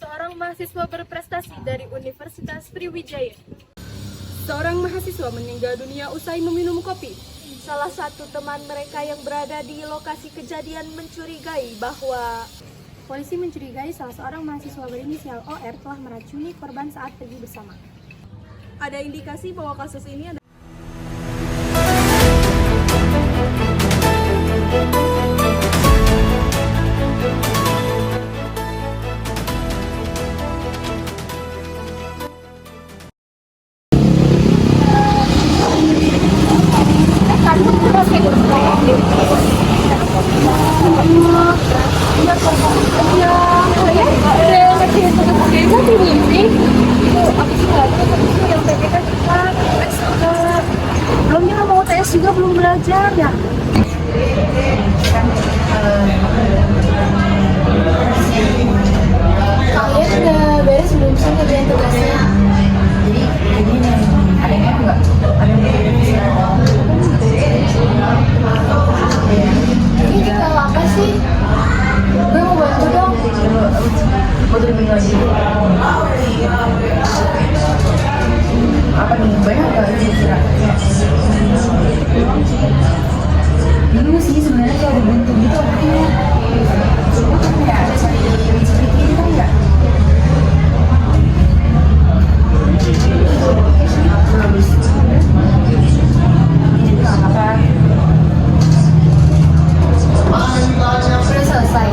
Seorang mahasiswa berprestasi dari Universitas Sriwijaya. Seorang mahasiswa meninggal dunia usai meminum kopi. Salah satu teman mereka yang berada di lokasi kejadian mencurigai bahwa polisi mencurigai salah seorang mahasiswa berinisial OR telah meracuni korban saat pergi bersama. Ada indikasi bahwa kasus ini ada belumnya mau tes juga belum belajar ya. Kalian udah beres belum sih kerjaan tugasnya? Jadi begini, ada yang enggak? Ada ini kalau apa sih? Gue mau bantu dong. Mau terima lagi. Apa nih? Banyak nggak kira-kira? Dulu sih sebenarnya kayak ada bentuk gitu artinya. Ya, ada seperti ini kan ya? Bagus. Jadi apa? Sudah selesai.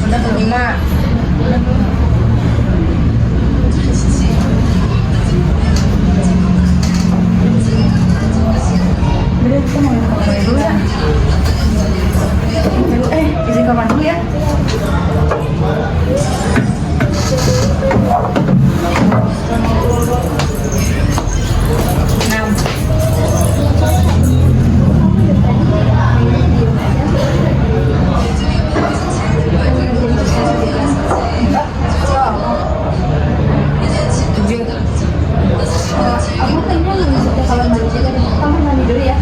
Udah kelima. Udah, kita mau ke kamar dulu ya. Izin kamar dulu ya. Aku kayaknya lebih suka kalau mandi juga deh. Kamu mandi dulu ya.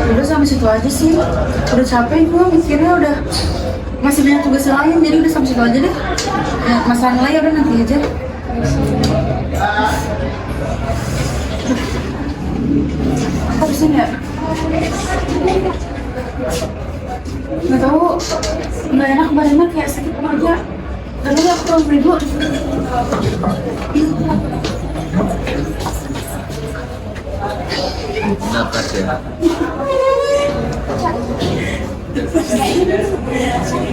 Udah sampai situ aja sih. Udah capek gue mikirnya, udah masih banyak tugas lain, jadi udah sampai situ aja deh. Ya, masalah nilai udah nanti aja. Harusin ya? Nggak tahu, nggak enak badannya kayak sakit aja. Tadi aku pulang dulu. Napas ya.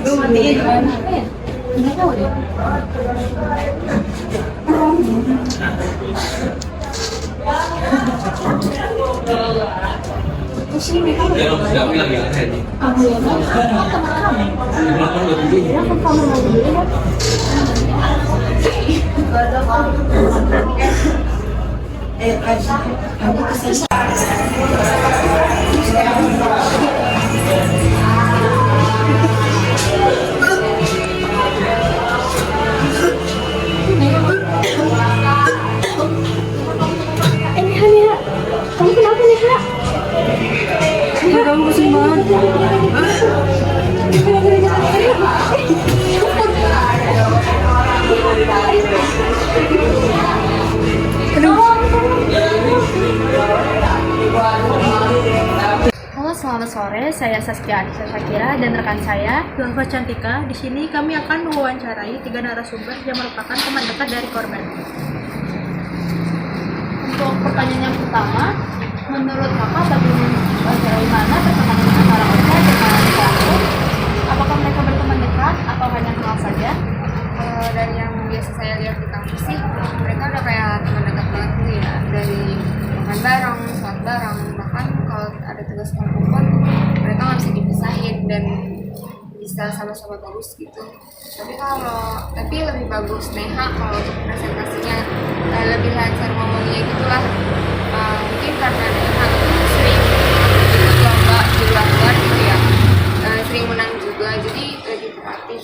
Gue matiin. Nggak tahu deh. Dia harus siapa yang bilang tadi? Kamu ya, teman kamu. Ya, ke kamar mandi dulu ya. Kamu kesini. Ini aku pusing banget. Halo, selamat sore. Saya Saskia Anissa Shakira dan rekan saya Zulfa Cantika. Di sini kami akan mewawancarai 3 narasumber yang merupakan teman dekat dari korban. untuk pertanyaan yang pertama. Menurut kakak bagaimana pertemanan antara Ocha dengan pelaku? Apakah mereka berteman dekat atau hanya kenal saja? Dari yang biasa saya lihat di kampus sih, mereka udah kayak teman dekat banget gitu ya, dari makan bareng, sholat bareng, bahkan kalau ada tugas kelompok pun mereka nggak bisa dipisahin dan bisa sama-sama bagus gitu. Tapi lebih bagus Neha kalau untuk presentasinya, lebih lancar ngomongnya gitulah. Mungkin karena Neha itu sering ikut lomba di luar gitu ya, sering menang juga, jadi lebih terlatih.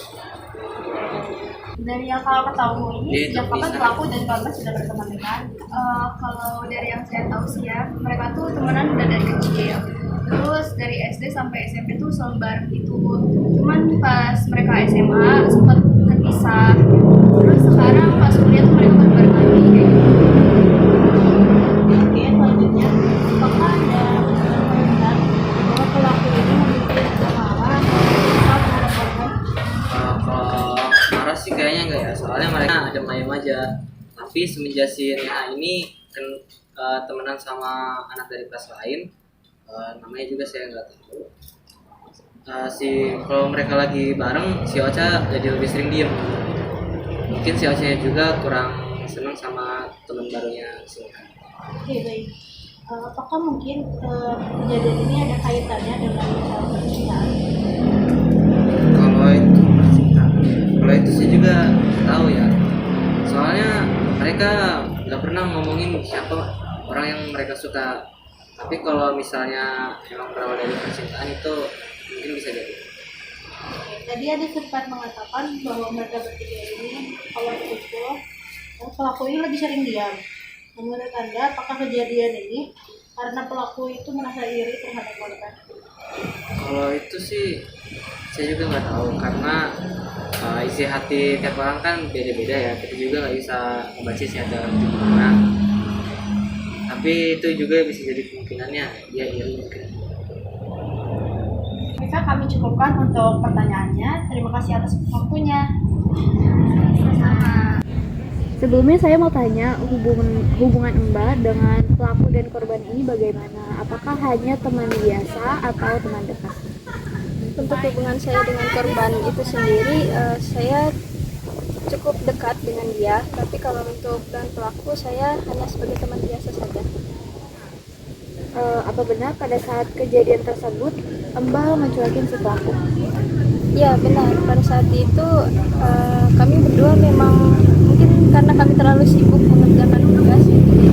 Dari yang kalau ketahui ini, sejak kapan pelaku dan korban sudah berteman dekat? Kalau dari yang saya tahu sih ya, mereka tuh temenan udah dari kecil. Terus dari SD sampai SMP tuh selalu bareng gitu. Cuman pas mereka SMA sempat terpisah. Terus sekarang pas kuliah tuh mereka bareng lagi kayak gitu. Oke, selanjutnya, apakah ada melihat bahwa pelaku ini memiliki kesalahan terhadap korban? Kalau marah sih kayaknya enggak ya, soalnya mereka ada main aja. Tapi semenjak si Neha ini kan temenan sama anak dari kelas lain, namanya juga saya nggak tahu. Kalau mereka lagi bareng, si Ocha jadi lebih sering diem. Mungkin si Ocha juga kurang senang sama teman barunya si Neha. Oke, baik. Apakah mungkin kejadian ini ada kaitannya dengan masalah percintaan? Kalau itu sih juga tahu ya. Soalnya mereka nggak pernah ngomongin siapa orang yang mereka suka. Tapi kalau misalnya emang berawal dari percintaan itu mungkin bisa jadi. Tadi ada sempat mengatakan bahwa mereka bertiga ini awal berkumpul, pelaku ini lebih sering diam. Menurut Anda, apakah kejadian ini karena pelaku itu merasa iri terhadap korban? Kalau itu sih saya juga nggak tahu karena isi hati tiap orang kan beda-beda ya. Kita juga nggak bisa membaca isi hati orang gimana. Tapi itu juga bisa jadi kemungkinannya dia iri mungkin. Bisa kami cukupkan untuk pertanyaannya. Terima kasih atas waktunya. Sebelumnya saya mau tanya hubungan Mbak dengan pelaku dan korban ini bagaimana? Apakah hanya teman biasa atau teman dekat? Untuk hubungan saya dengan korban itu sendiri, saya cukup dekat dengan dia, tapi kalau untuk dengan pelaku saya hanya sebagai teman biasa saja. Apa benar pada saat kejadian tersebut Mbak mencuekin si pelaku? Ya benar, pada saat itu kami berdua memang mungkin karena kami terlalu sibuk mengerjakan tugas, jadi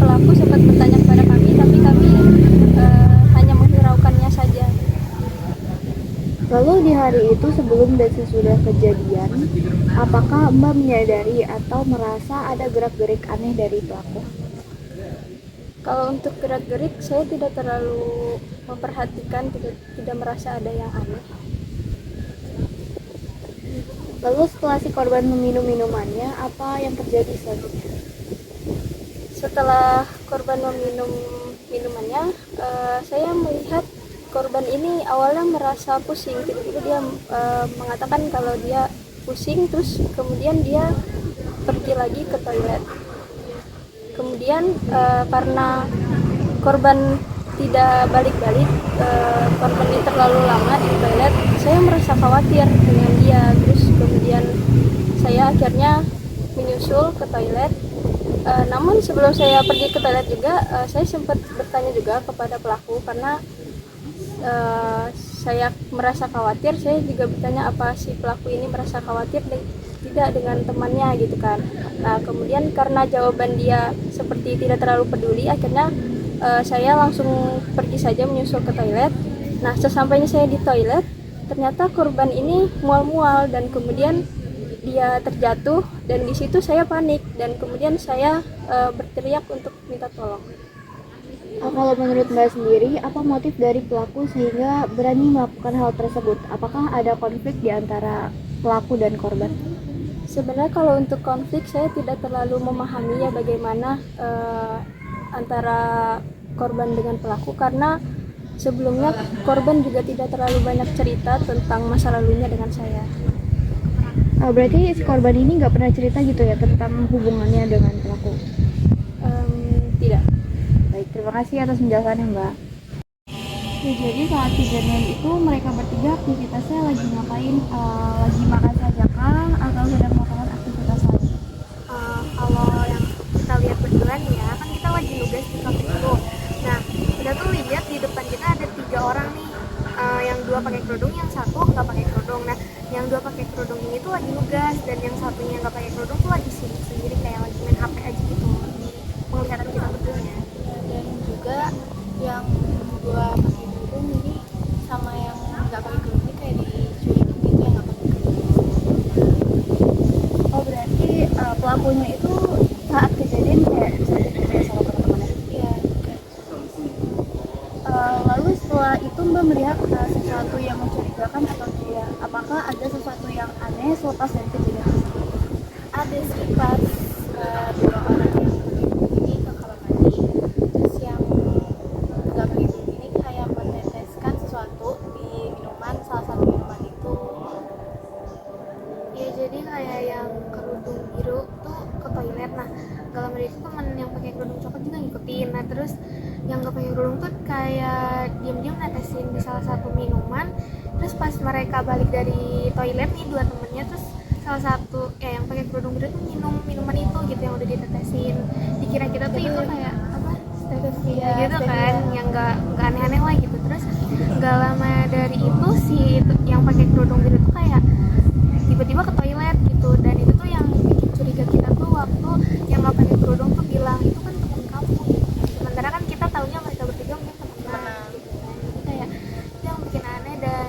pelaku sempat bertanya kepada kami, tapi kami hanya menghiraukannya saja. Lalu di hari itu sebelum dan sesudah kejadian, apakah Mbak menyadari atau merasa ada gerak-gerik aneh dari pelaku? Kalau untuk gerak-gerik saya tidak terlalu memperhatikan, tidak merasa ada yang aneh. Lalu setelah si korban meminum minumannya, apa yang terjadi selanjutnya? Setelah korban meminum minumannya, saya melihat korban ini awalnya merasa pusing. Tiba-tiba dia mengatakan kalau dia pusing, terus kemudian dia pergi lagi ke toilet. Kemudian karena korban tidak balik-balik, korban ini terlalu lama di toilet, saya merasa khawatir dengan dia. Terus kemudian saya akhirnya menyusul ke toilet. Namun sebelum saya pergi ke toilet juga, saya sempat bertanya juga kepada pelaku karena saya merasa khawatir. Saya juga bertanya apa si pelaku ini merasa khawatir tidak dengan temannya gitu kan. Nah kemudian karena jawaban dia seperti tidak terlalu peduli, akhirnya saya langsung pergi saja menyusul ke toilet. Nah sesampainya saya di toilet, ternyata korban ini mual-mual dan kemudian dia terjatuh, dan di situ saya panik dan kemudian saya berteriak untuk minta tolong. Kalau menurut Mbak sendiri, apa motif dari pelaku sehingga berani melakukan hal tersebut? Apakah ada konflik di antara pelaku dan korban? Sebenarnya kalau untuk konflik saya tidak terlalu memahami ya bagaimana antara korban dengan pelaku, karena sebelumnya korban juga tidak terlalu banyak cerita tentang masa lalunya dengan saya. Berarti si korban ini nggak pernah cerita gitu ya tentang hubungannya dengan pelaku? Tidak. Baik, terima kasih atas penjelasannya Mbak. Ya, jadi saat kejadian itu mereka bertiga aktivitasnya lagi ngapain? Lagi makan saja kah atau sedang melakukan aktivitas lain? Kalau yang kita lihat berjalan ya, kan kita lagi nugas di kafe itu. Nah, kita tuh lihat di depan kita ada 3 orang nih, yang 2 pakai kerudung, yang 1 nggak pakai kerudung. Nah, yang 2 pakai kerudung ini tuh lagi nugas, dan yang satunya nggak pakai kerudung tuh lagi sibuk sendiri kayak lagi main HP aja gitu di penglihatan kita betulnya. Dan juga yang 2 pakai kerudung ini sama yang nggak pakai kerudung ini kayak dicurigain gitu yang nggak pakai kerudung. Oh, berarti pelakunya itu saat kejadian kayak bisa dipercaya sama teman-temannya? Iya. Lalu setelah itu Mbak melihat sesuatu yang mencurigakan atau tidak? Apakah ada sesuatu yang aneh selepas dari kejadian tersebut? Ada sih pas 2 orang yang pakai kerudung ini ke kamar mandi, terus yang nggak pakai kerudung ini kayak meneteskan sesuatu di minuman, salah satu minuman itu. Ya jadi kayak yang kerudung biru tuh ke toilet. Nah, gak lama itu teman yang pakai kerudung coklat juga ngikutin. Nah, terus yang gak pakai kerudung tuh kayak diam-diam netesin di salah satu minuman. Terus pas mereka balik dari toilet nih 2 temennya, terus salah satu yang pakai kerudung biru tuh minum minuman itu gitu yang udah ditetesin. Dikira kita tuh itu kayak apa, stevia gitu kan, yang gak aneh-aneh lah gitu. Terus gak lama dari itu yang pakai kerudung biru tuh kayak tiba-tiba ke toilet gitu, dan itu tuh yang bikin curiga kita tuh waktu yang nggak pakai kerudung tuh bilang itu kan teman kamu gitu. Sementara kan kita taunya mereka bertiga mungkin teman gitu kan. Jadi kayak itu yang bikin aneh, dan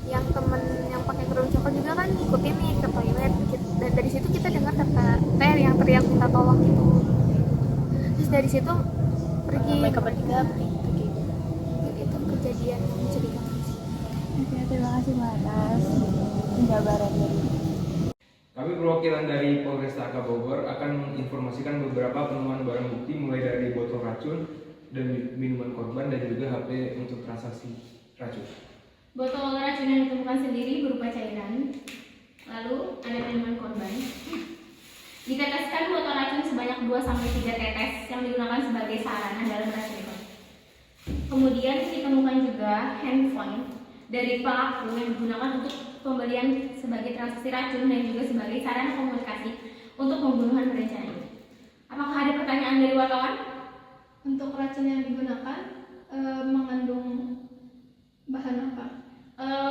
yang temen yang pakai kerudung coklat juga kan ngikutin nih ke toilet gitu. Dan dari situ kita dengar kata yang teriak minta tolong gitu. Terus dari situ pergi, mereka bertiga pergi. Itu kejadian yang mencurigakan sih. Oke, terima kasih Mbak atas penjabarannya. Kami perwakilan dari Polresta Bogor akan menginformasikan beberapa penemuan barang bukti mulai dari botol racun dan minuman korban dan juga HP untuk transaksi racun. Botol racun yang ditemukan sendiri berupa cairan, lalu ada minuman korban. Diteteskan botol racun sebanyak 2-3 tetes yang digunakan sebagai sarana dalam racun. Kemudian ditemukan juga handphone dari pelaku yang digunakan untuk pembelian sebagai transaksi racun dan juga sebagai sarana komunikasi untuk pembunuhan berencana ini. Apakah ada pertanyaan dari wartawan? Untuk racun yang digunakan mengandung bahan apa?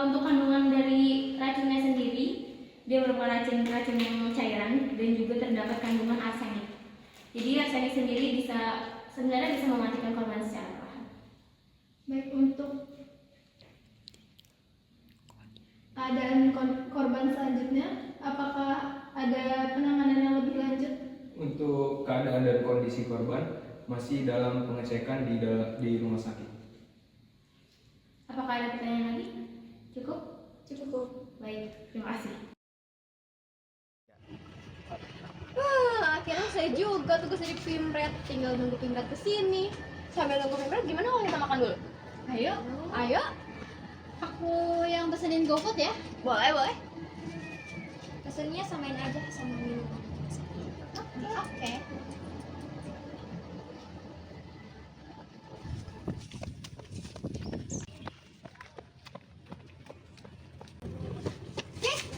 Untuk kandungan dari racunnya sendiri, dia merupakan racun yang cairan dan juga terdapat kandungan arsenik. Jadi arsenik sendiri sebenarnya bisa mematikan korban secara perlahan. Baik, untuk keadaan korban selanjutnya, apakah ada penanganan yang lebih lanjut? Untuk keadaan dan kondisi korban masih dalam pengecekan di rumah sakit. Apakah ada pertanyaan lagi? Cukup? Cukup. Baik, terima kasih. Akhirnya saya juga tugasnya di Pimret, tinggal nunggu Pimret kesini. Sambil nunggu Pimret, gimana kalau kita makan dulu? Ayo. Aku yang pesenin GoFood ya? Boleh. Pesennya samain aja sama minum. Oke.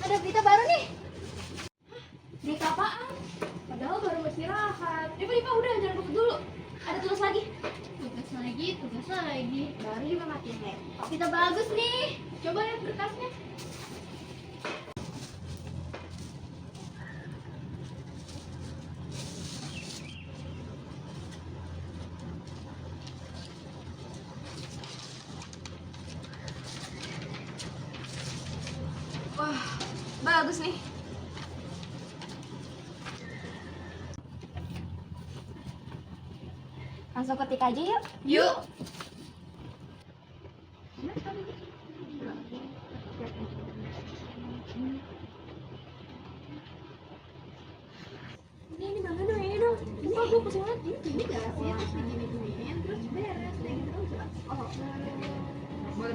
Ada berita baru nih. Berita apaan? Padahal baru mau istirahat. Rifa, udah jangan GoFood dulu. Ada tugas lagi. Tugas lagi. Baru juga matiin laptop. Kita bagus nih. Coba lihat berkasnya. Wah, bagus nih. Langsung ketik aja yuk. Yuk. Ini bang dong, ini dong. Ini kok gue pusing banget. Ini gak sih? Gini-giniin terus beres. Kayak gitu dong. Oh, boleh.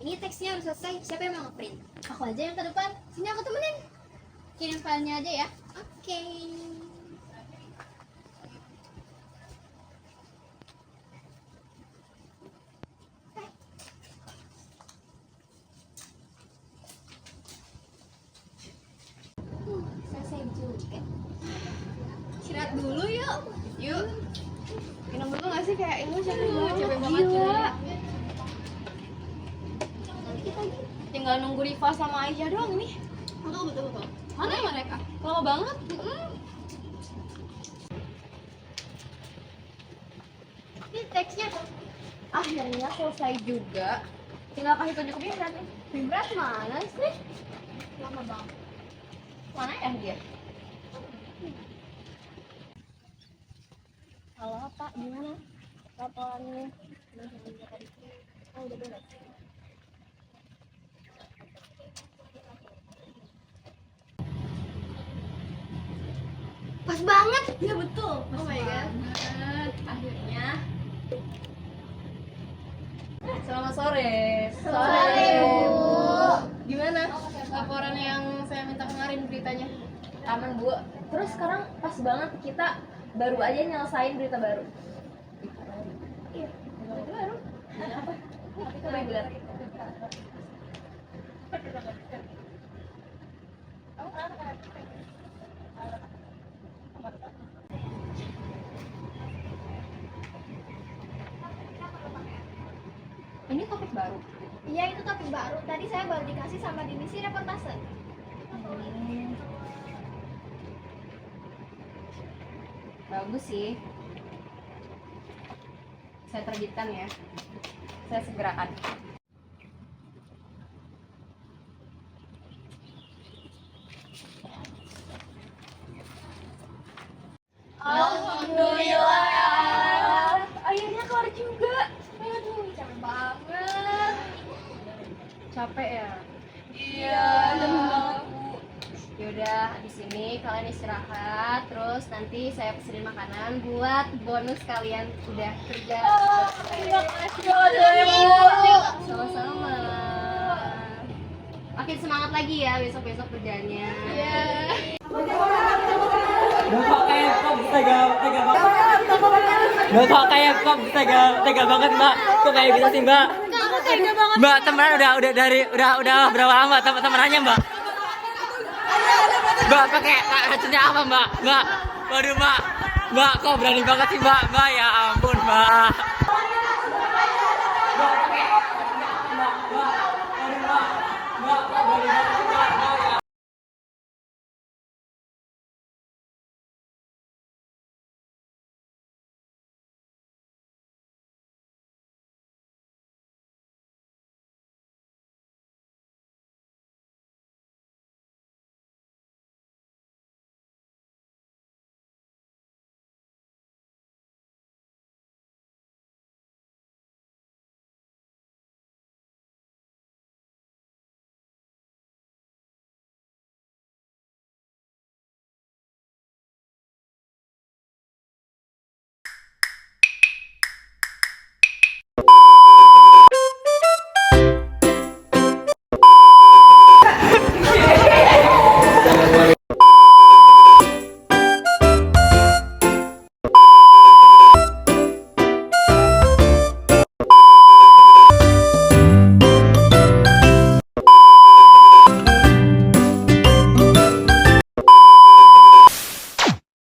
Ini teksnya harus selesai. Siapa yang mau nge-print? Aku aja yang ke depan. Sini aku temenin. Kirim filenya aja ya. Oke. Selesai juga. Istirahat dulu yuk. Yuk. Minum dulu gak sih kayak ini capek banget Gila. Tinggal nunggu Riva sama Aisyah doang nih. Betul. Mana ya mereka? Lama banget. Ini teksnya Akhirnya selesai juga. Tinggal kasih tunjuk ke Bimrat nih. Bimrat mana sih? Lama banget. Mana ya dia? Halo Pak, gimana laporannya? Oh, udah beres. Pas banget. Ya betul. Oh my god. Akhirnya. Selamat sore. Sore, Bu. Gimana laporan yang saya minta kemarin beritanya? Aman, Bu. Terus sekarang pas banget kita baru aja nyelesain berita baru. Iya, berita baru. Ada apa? Kita reguler. Ini topik baru. Iya, itu topik baru. Tadi saya baru dikasih sama divisi reportase. Bagus sih. Saya terbitkan ya. Saya segerakan. Alhamdulillah ya. Akhirnya keluar juga. Aduh, capek banget. Capek ya? Iya, capek banget, Bu. Yaudah, di sini kalian istirahat, terus nanti saya pesenin makanan buat bonus kalian udah kerja. Terima kasih banget, sama-sama. Makin semangat lagi ya besok-besok kerjanya. Iya. Bapak kayak kok tega banget Mbak. Kok kayak gitu sih Mbak? Mbak teman udah dari udah berapa lama temenannya Mbak? Mbak pakai racunnya apa Mbak? Mbak, waduh Mbak kok berani banget sih Mbak? Mbak ya ampun Mbak.